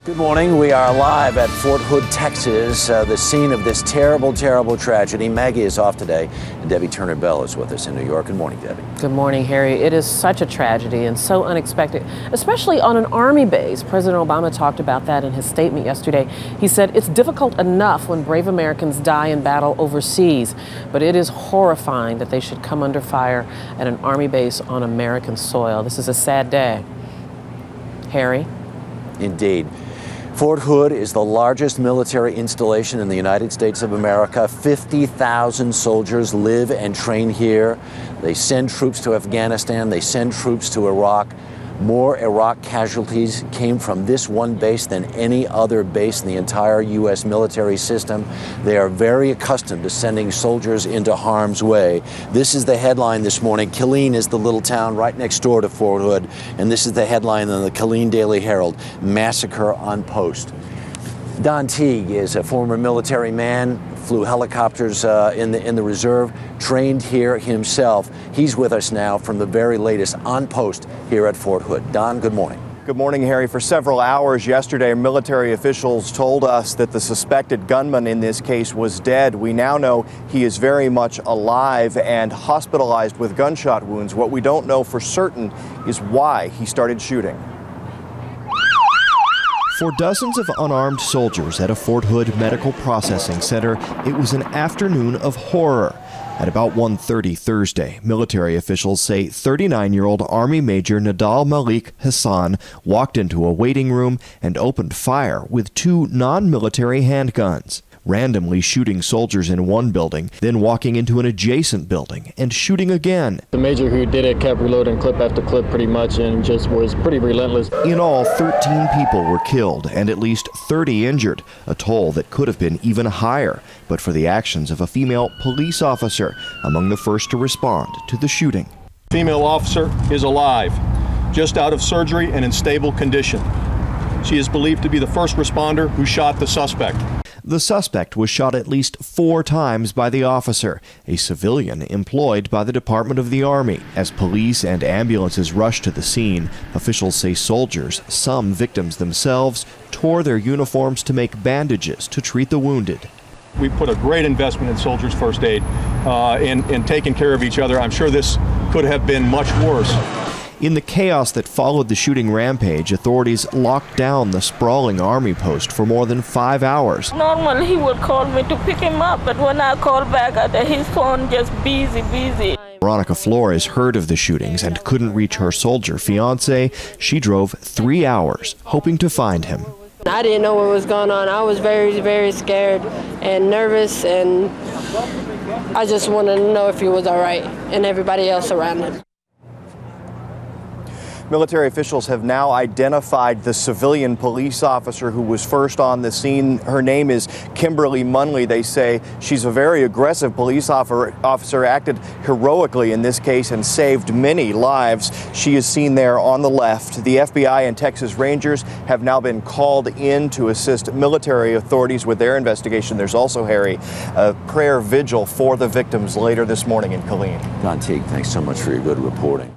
Good morning. We are live at Fort Hood, Texas, the scene of this terrible, terrible tragedy. Maggie is off today, and Debbie Turner-Bell is with us in New York. Good morning, Debbie. Good morning, Harry. It is such a tragedy and so unexpected, especially on an Army base. President Obama talked about that in his statement yesterday. He said it's difficult enough when brave Americans die in battle overseas, but it is horrifying that they should come under fire at an Army base on American soil. This is a sad day. Harry? Indeed. Fort Hood is the largest military installation in the United States of America. 50,000 soldiers live and train here. They send troops to Afghanistan. They send troops to Iraq. More Iraq casualties came from this one base than any other base in the entire U.S. military system. They are very accustomed to sending soldiers into harm's way. This is the headline this morning. Killeen is the little town right next door to Fort Hood, and this is the headline in the Killeen Daily Herald: Massacre on Post. Don Teague is a former military man, flew helicopters in the reserve, trained here himself. He's with us now from the very latest on post here at Fort Hood. Don, good morning. Good morning, Harry. For several hours yesterday, military officials told us that the suspected gunman in this case was dead. We now know he is very much alive and hospitalized with gunshot wounds. What we don't know for certain is why he started shooting. For dozens of unarmed soldiers at a Fort Hood medical processing center, it was an afternoon of horror. At about 1:30 Thursday, military officials say 39-year-old Army Major Nidal Malik Hasan walked into a waiting room and opened fire with two non-military handguns, randomly shooting soldiers in one building, then walking into an adjacent building and shooting again. The major who did it kept reloading clip after clip pretty much and just was pretty relentless. In all, 13 people were killed and at least 30 injured, a toll that could have been even higher, but for the actions of a female police officer among the first to respond to the shooting. Female officer is alive, just out of surgery and in stable condition. She is believed to be the first responder who shot the suspect. The suspect was shot at least 4 times by the officer, a civilian employed by the Department of the Army. As police and ambulances rushed to the scene, officials say soldiers, some victims themselves, tore their uniforms to make bandages to treat the wounded. We put a great investment in soldiers' first aid in taking care of each other. I'm sure this could have been much worse. In the chaos that followed the shooting rampage, authorities locked down the sprawling Army post for more than 5 hours. Normally he would call me to pick him up, but when I called back, his phone just busy. Veronica Flores heard of the shootings and couldn't reach her soldier fiancé. She drove 3 hours, hoping to find him. I didn't know what was going on. I was very, very scared and nervous, and I just wanted to know if he was all right and everybody else around him. Military officials have now identified the civilian police officer who was first on the scene. Her name is Kimberly Munley. They say she's a very aggressive police officer, acted heroically in this case and saved many lives. She is seen there on the left. The FBI and Texas Rangers have now been called in to assist military authorities with their investigation. There's also, Harry, a prayer vigil for the victims later this morning in Killeen. Don Teague, thanks so much for your good reporting.